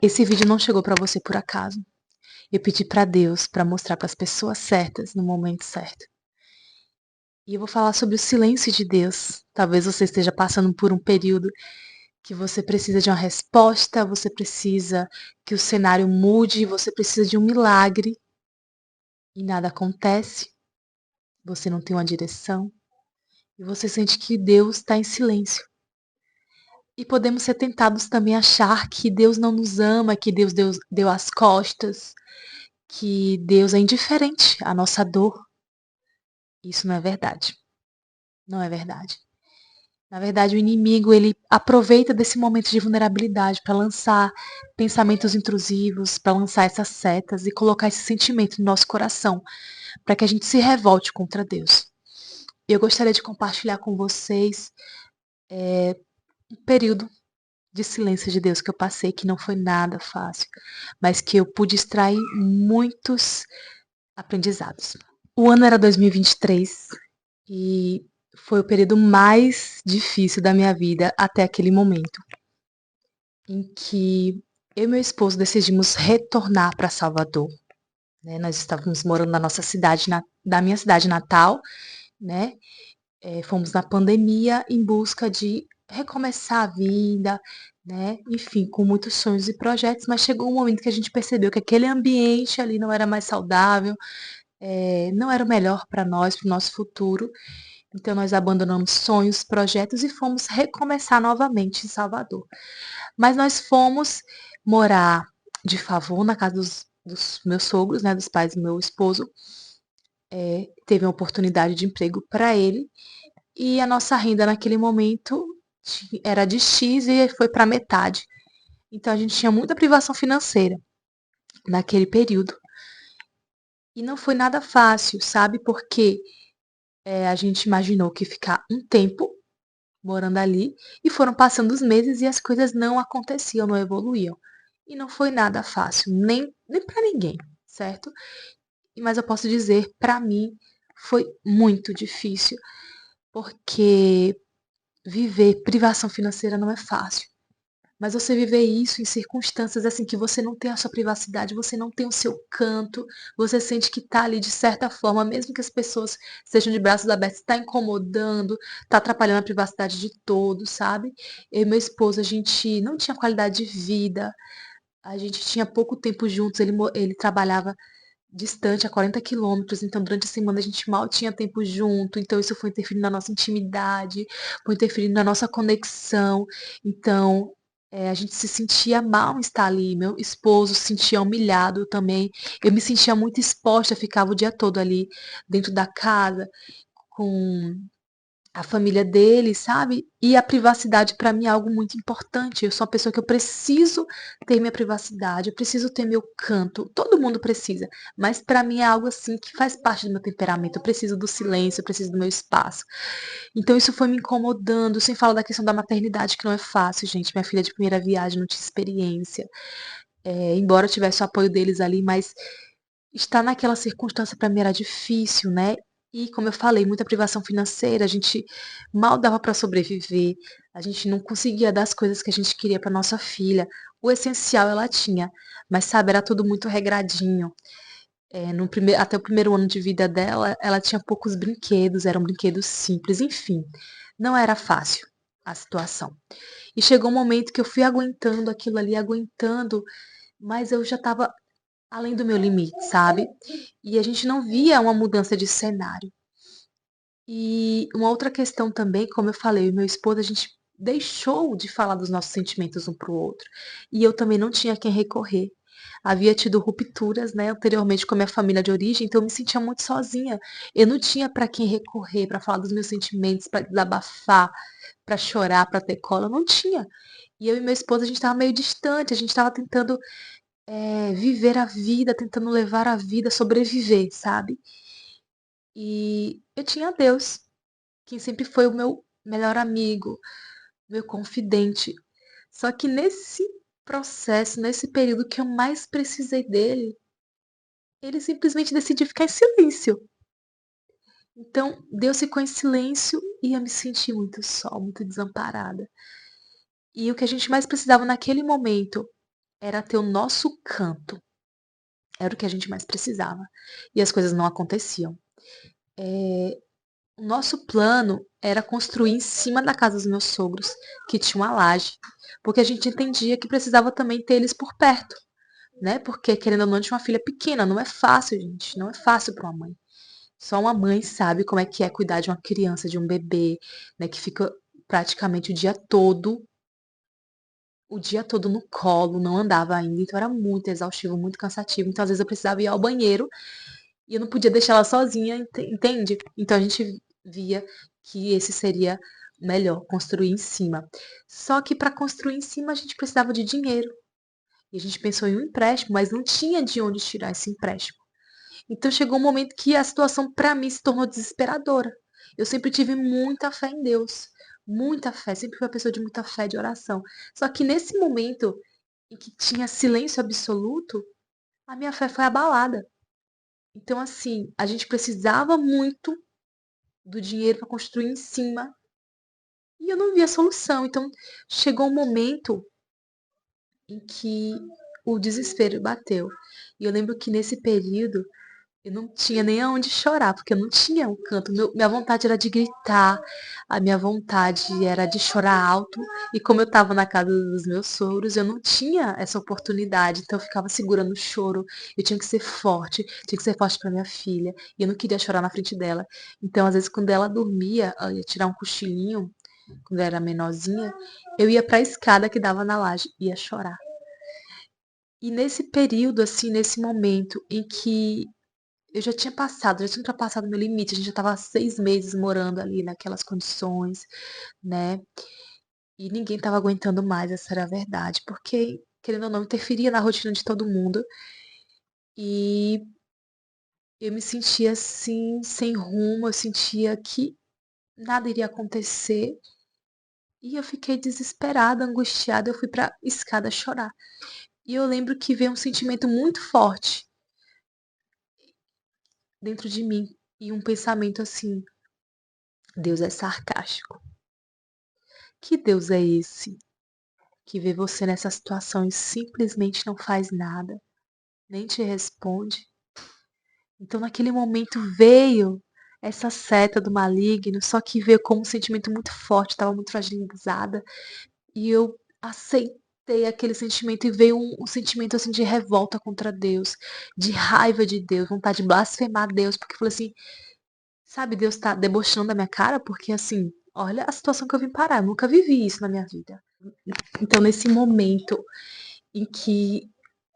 Esse vídeo não chegou para você por acaso. Eu pedi para Deus para mostrar para as pessoas certas no momento certo. E eu vou falar sobre o silêncio de Deus. Talvez você esteja passando por um período que você precisa de uma resposta, você precisa que o cenário mude, você precisa de um milagre e nada acontece. Você não tem uma direção e você sente que Deus está em silêncio. E podemos ser tentados também a achar que Deus não nos ama, que Deus deu as costas, que Deus é indiferente à nossa dor. Isso não é verdade. Não é verdade. Na verdade, o inimigo, ele aproveita desse momento de vulnerabilidade para lançar pensamentos intrusivos, para lançar essas setas e colocar esse sentimento no nosso coração, para que a gente se revolte contra Deus. Eu gostaria de compartilhar com vocês um período de silêncio de Deus que eu passei, que não foi nada fácil, mas que eu pude extrair muitos aprendizados. O ano era 2023 e foi o período mais difícil da minha vida até aquele momento, em que eu e meu esposo decidimos retornar para Salvador. Né? Nós estávamos morando na nossa cidade, da minha cidade natal, né? Fomos na pandemia em busca de recomeçar a vida, né? Enfim, com muitos sonhos e projetos, mas chegou um momento que a gente percebeu que aquele ambiente ali não era mais saudável, não era o melhor para nós, para o nosso futuro. Então nós abandonamos sonhos, projetos e fomos recomeçar novamente em Salvador. Mas nós fomos morar de favor na casa dos meus sogros, né, dos pais do meu esposo. Teve uma oportunidade de emprego para ele e a nossa renda naquele momento era de X e foi para metade. Então a gente tinha muita privação financeira naquele período. E não foi nada fácil, sabe? Porque a gente imaginou que ficar um tempo morando ali, e foram passando os meses e as coisas não aconteciam, não evoluíam. E não foi nada fácil, nem para ninguém, certo? Mas eu posso dizer, para mim, foi muito difícil, porque viver privação financeira não é fácil. Mas você viver isso em circunstâncias assim que você não tem a sua privacidade, você não tem o seu canto, você sente que está ali de certa forma, mesmo que as pessoas sejam de braços abertos, está incomodando, está atrapalhando a privacidade de todos, sabe? Eu e meu esposo, a gente não tinha qualidade de vida, a gente tinha pouco tempo juntos, ele trabalhava distante a 40 quilômetros, então durante a semana a gente mal tinha tempo junto, então isso foi interferindo na nossa intimidade, foi interferindo na nossa conexão, então a gente se sentia mal em estar ali, meu esposo se sentia humilhado também, eu me sentia muito exposta, ficava o dia todo ali dentro da casa, com a família dele, sabe? E a privacidade para mim é algo muito importante. Eu sou uma pessoa que eu preciso ter minha privacidade, eu preciso ter meu canto. Todo mundo precisa, mas para mim é algo assim que faz parte do meu temperamento. Eu preciso do silêncio, eu preciso do meu espaço. Então isso foi me incomodando, sem falar da questão da maternidade, que não é fácil, gente. Minha filha de primeira viagem não tinha experiência. Embora eu tivesse o apoio deles ali, mas estar naquela circunstância para mim era difícil, né? E como eu falei, muita privação financeira, a gente mal dava para sobreviver, a gente não conseguia dar as coisas que a gente queria para nossa filha. O essencial ela tinha, mas sabe, era tudo muito regradinho. Até o primeiro ano de vida dela, ela tinha poucos brinquedos, eram brinquedos simples, enfim, não era fácil a situação. E chegou um momento que eu fui aguentando aquilo ali, aguentando, mas eu já estava além do meu limite, sabe? E a gente não via uma mudança de cenário. E uma outra questão também, como eu falei, o meu esposo, a gente deixou de falar dos nossos sentimentos um para o outro. E eu também não tinha a quem recorrer. Havia tido rupturas, né, anteriormente com a minha família de origem, então eu me sentia muito sozinha. Eu não tinha para quem recorrer, para falar dos meus sentimentos, para desabafar, para chorar, para ter cola, eu não tinha. E eu e meu esposo, a gente estava meio distante, a gente estava tentando viver a vida, tentando levar a vida, sobreviver, sabe? E eu tinha Deus, quem sempre foi o meu melhor amigo, meu confidente. Só que nesse processo, nesse período que eu mais precisei dele, ele simplesmente decidiu ficar em silêncio. Então, Deus ficou em silêncio e eu me senti muito só, muito desamparada. E o que a gente mais precisava naquele momento era ter o nosso canto. Era o que a gente mais precisava. E as coisas não aconteciam. O nosso plano era construir em cima da casa dos meus sogros, que tinha uma laje, porque a gente entendia que precisava também ter eles por perto, né? Porque, querendo ou não, tinha uma filha pequena, não é fácil, gente, não é fácil para uma mãe. Só uma mãe sabe como é cuidar de uma criança, de um bebê, né, que fica praticamente o dia todo no colo, não andava ainda, então era muito exaustivo, muito cansativo. Então, às vezes eu precisava ir ao banheiro e eu não podia deixar ela sozinha, entende? Então a gente via que esse seria melhor, construir em cima. Só que para construir em cima a gente precisava de dinheiro. E a gente pensou em um empréstimo, mas não tinha de onde tirar esse empréstimo. Então chegou um momento que a situação para mim se tornou desesperadora. Eu sempre tive muita fé em Deus, muita fé, sempre fui uma pessoa de muita fé, de oração. Só que nesse momento em que tinha silêncio absoluto, a minha fé foi abalada. Então, assim, a gente precisava muito do dinheiro para construir em cima e eu não via solução. Então, chegou um momento em que o desespero bateu. E eu lembro que nesse período eu não tinha nem aonde chorar, porque eu não tinha um canto. Minha vontade era de gritar, a minha vontade era de chorar alto. E como eu estava na casa dos meus sogros, eu não tinha essa oportunidade. Então eu ficava segurando o choro. Eu tinha que ser forte para minha filha. E eu não queria chorar na frente dela. Então, às vezes, quando ela dormia, ela ia tirar um cochilinho, quando eu era menorzinha, eu ia para a escada que dava na laje, ia chorar. E nesse período, assim, nesse momento em que eu já tinha ultrapassado meu limite, a gente já estava 6 meses morando ali naquelas condições, né? E ninguém estava aguentando mais, essa era a verdade, porque, querendo ou não, interferia na rotina de todo mundo. E eu me sentia assim, sem rumo, eu sentia que nada iria acontecer. E eu fiquei desesperada, angustiada, eu fui pra escada chorar. E eu lembro que veio um sentimento muito forte dentro de mim. E um pensamento assim: Deus é sarcástico. Que Deus é esse que vê você nessa situação e simplesmente não faz nada, nem te responde? Então, naquele momento veio essa seta do maligno, só que veio como um sentimento muito forte, estava muito fragilizada, e eu aceitei aquele sentimento e veio um sentimento assim de revolta contra Deus, de raiva de Deus, vontade de blasfemar Deus, porque eu falei assim, sabe, Deus tá debochando da minha cara, porque assim, olha a situação que eu vim parar, eu nunca vivi isso na minha vida. Então, nesse momento em que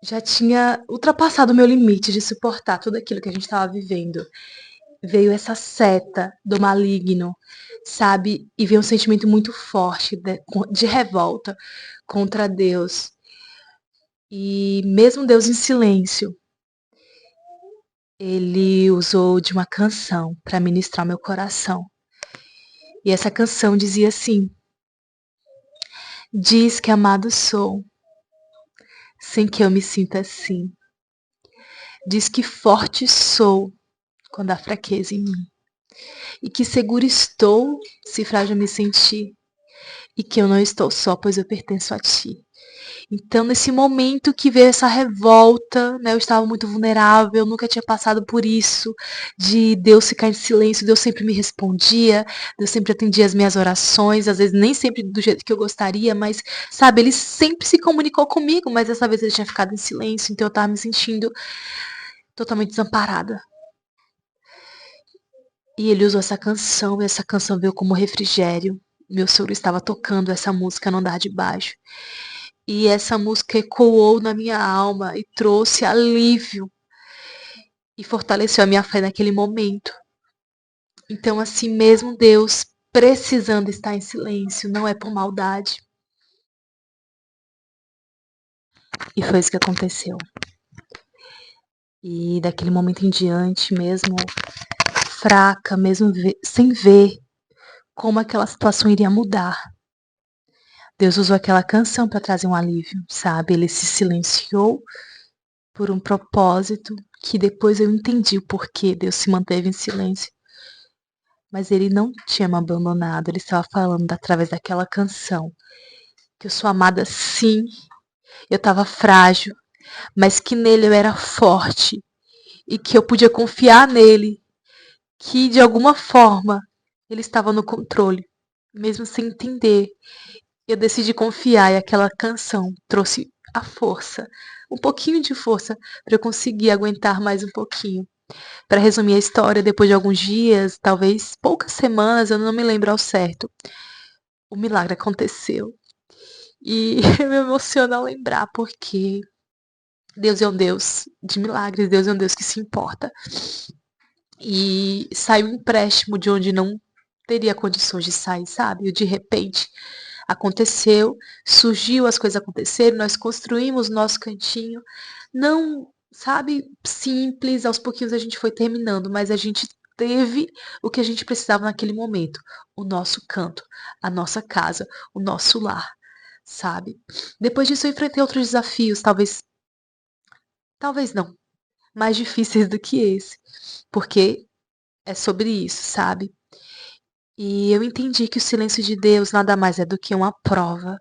já tinha ultrapassado o meu limite de suportar tudo aquilo que a gente estava vivendo, veio essa seta do maligno, sabe? E veio um sentimento muito forte de revolta contra Deus. E mesmo Deus em silêncio, ele usou de uma canção para ministrar meu coração. E essa canção dizia assim: Diz que amado sou, sem que eu me sinta assim. Diz que forte sou quando há fraqueza em mim. E que seguro estou se frágil me sentir. E que eu não estou só, pois eu pertenço a ti. Então, nesse momento que veio essa revolta, né, eu estava muito vulnerável, eu nunca tinha passado por isso, de Deus ficar em silêncio, Deus sempre me respondia, Deus sempre atendia as minhas orações, às vezes nem sempre do jeito que eu gostaria, mas, sabe, Ele sempre se comunicou comigo, mas dessa vez Ele tinha ficado em silêncio, então eu estava me sentindo totalmente desamparada. E Ele usou essa canção, e essa canção veio como refrigério. Meu sogro estava tocando essa música no andar de baixo. E essa música ecoou na minha alma e trouxe alívio e fortaleceu a minha fé naquele momento. Então, assim mesmo, Deus precisando estar em silêncio, não é por maldade. E foi isso que aconteceu. E daquele momento em diante, mesmo fraca, mesmo sem ver como aquela situação iria mudar, Deus usou aquela canção para trazer um alívio, sabe? Ele se silenciou por um propósito que depois eu entendi o porquê Deus se manteve em silêncio. Mas ele não tinha me abandonado, ele estava falando através daquela canção que eu sou amada sim, eu estava frágil, mas que nele eu era forte e que eu podia confiar nele, que de alguma forma ele estava no controle, mesmo sem entender. Eu decidi confiar e aquela canção trouxe a força, um pouquinho de força para eu conseguir aguentar mais um pouquinho. Para resumir a história, depois de alguns dias, talvez poucas semanas, eu não me lembro ao certo, o milagre aconteceu. E eu me emociono ao lembrar, porque Deus é um Deus de milagres, Deus é um Deus que se importa. E saiu um empréstimo de onde não teria condições de sair, sabe? E de repente aconteceu, surgiu, as coisas aconteceram, nós construímos nosso cantinho. Não, sabe, simples, aos pouquinhos a gente foi terminando, mas a gente teve o que a gente precisava naquele momento, o nosso canto, a nossa casa, o nosso lar, sabe? Depois disso eu enfrentei outros desafios, talvez não, mais difíceis do que esse, porque é sobre isso, sabe? E eu entendi que o silêncio de Deus nada mais é do que uma prova.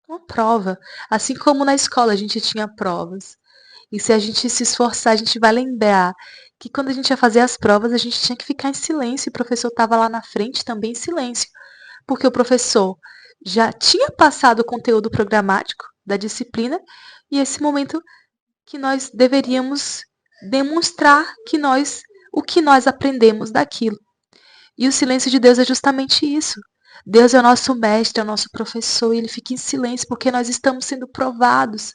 Uma prova. Assim como na escola a gente tinha provas. E se a gente se esforçar, a gente vai lembrar que quando a gente ia fazer as provas, a gente tinha que ficar em silêncio. E o professor estava lá na frente também em silêncio. Porque o professor já tinha passado o conteúdo programático da disciplina. E esse momento que nós deveríamos demonstrar o que nós aprendemos daquilo. E o silêncio de Deus é justamente isso. Deus é o nosso mestre, é o nosso professor, e ele fica em silêncio porque nós estamos sendo provados.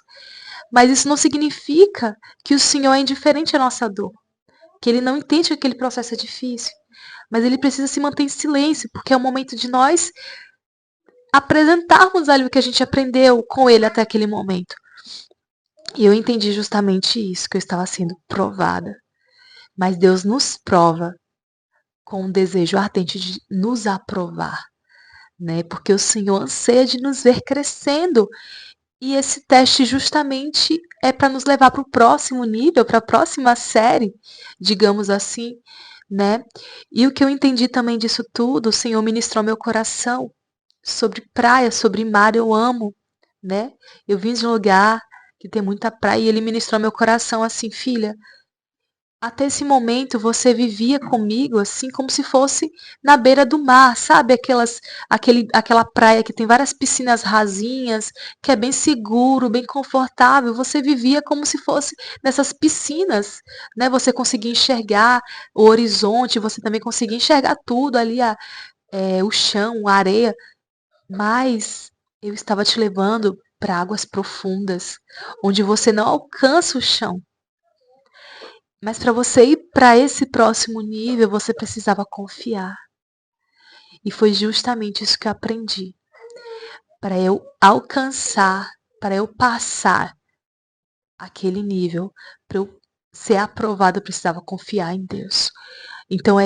Mas isso não significa que o Senhor é indiferente à nossa dor, que ele não entende que aquele processo é difícil. Mas ele precisa se manter em silêncio, porque é o momento de nós apresentarmos ali o que a gente aprendeu com ele até aquele momento. E eu entendi justamente isso, que eu estava sendo provada. Mas Deus nos prova com um desejo ardente de nos aprovar, né? Porque o Senhor anseia de nos ver crescendo. E esse teste justamente é para nos levar para o próximo nível, para a próxima série, digamos assim, né? E o que eu entendi também disso tudo, o Senhor ministrou meu coração sobre praia, sobre mar, eu amo, né? Eu vim de um lugar que tem muita praia e ele ministrou meu coração assim, filha, até esse momento você vivia comigo assim como se fosse na beira do mar, sabe? Aquela praia que tem várias piscinas rasinhas, que é bem seguro, bem confortável. Você vivia como se fosse nessas piscinas, né? Você conseguia enxergar o horizonte, você também conseguia enxergar tudo ali, o chão, a areia. Mas eu estava te levando para águas profundas, onde você não alcança o chão. Mas para você ir para esse próximo nível, você precisava confiar. E foi justamente isso que eu aprendi. Para eu alcançar, para eu passar aquele nível, para eu ser aprovado, eu precisava confiar em Deus. Então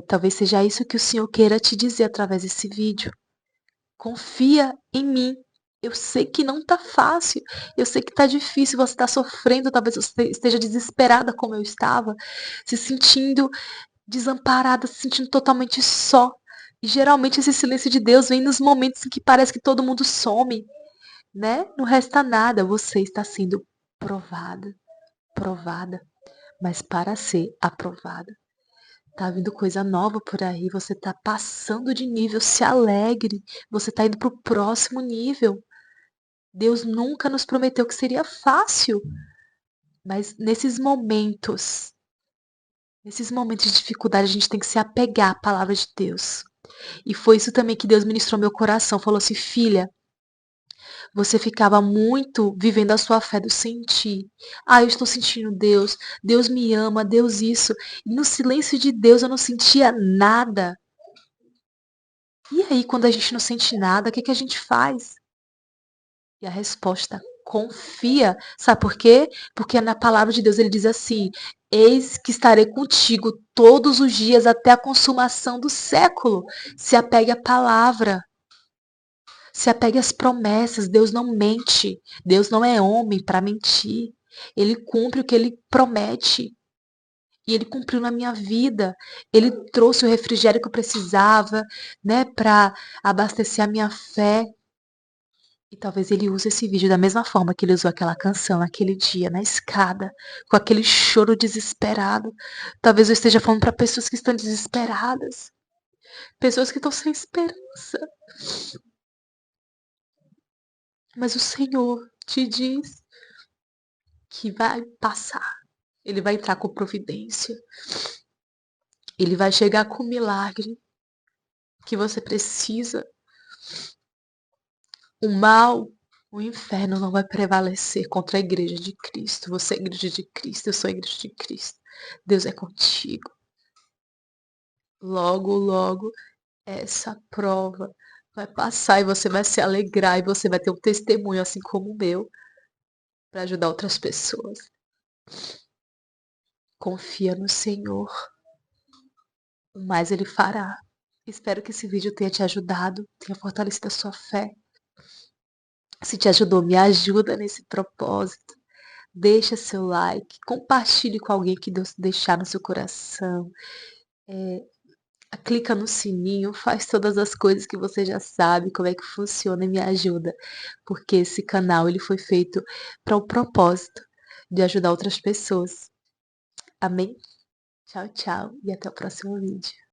talvez seja isso que o Senhor queira te dizer através desse vídeo. Confia em mim. Eu sei que não tá fácil, eu sei que tá difícil, você tá sofrendo, talvez você esteja desesperada como eu estava, se sentindo desamparada, se sentindo totalmente só. E geralmente esse silêncio de Deus vem nos momentos em que parece que todo mundo some, né? Não resta nada, você está sendo provada, provada, mas para ser aprovada. Tá vindo coisa nova por aí, você tá passando de nível, se alegre, você tá indo pro próximo nível. Deus nunca nos prometeu que seria fácil, mas nesses momentos de dificuldade, a gente tem que se apegar à palavra de Deus. E foi isso também que Deus ministrou meu coração. Falou assim, filha, você ficava muito vivendo a sua fé do sentir. Ah, eu estou sentindo Deus, Deus me ama, Deus isso. E no silêncio de Deus eu não sentia nada. E aí, quando a gente não sente nada, o que a gente faz? E a resposta, confia. Sabe por quê? Porque na palavra de Deus ele diz assim: eis que estarei contigo todos os dias até a consumação do século. Se apegue à palavra. Se apegue às promessas. Deus não mente. Deus não é homem para mentir. Ele cumpre o que ele promete. E ele cumpriu na minha vida. Ele trouxe o refrigério que eu precisava, né, para abastecer a minha fé. E talvez ele use esse vídeo da mesma forma que ele usou aquela canção naquele dia, na escada, com aquele choro desesperado. Talvez eu esteja falando para pessoas que estão desesperadas, pessoas que estão sem esperança. Mas o Senhor te diz que vai passar. Ele vai entrar com providência. Ele vai chegar com o milagre que você precisa. O mal, o inferno não vai prevalecer contra a igreja de Cristo. Você é a igreja de Cristo, eu sou a igreja de Cristo. Deus é contigo. Logo, logo, essa prova vai passar e você vai se alegrar e você vai ter um testemunho assim como o meu para ajudar outras pessoas. Confia no Senhor, o mais Ele fará. Espero que esse vídeo tenha te ajudado, tenha fortalecido a sua fé. Se te ajudou, me ajuda nesse propósito. Deixa seu like, compartilhe com alguém que Deus deixar no seu coração. Clica no sininho, faz todas as coisas que você já sabe como é que funciona e me ajuda. Porque esse canal ele foi feito para o propósito de ajudar outras pessoas. Amém? Tchau, tchau e até o próximo vídeo.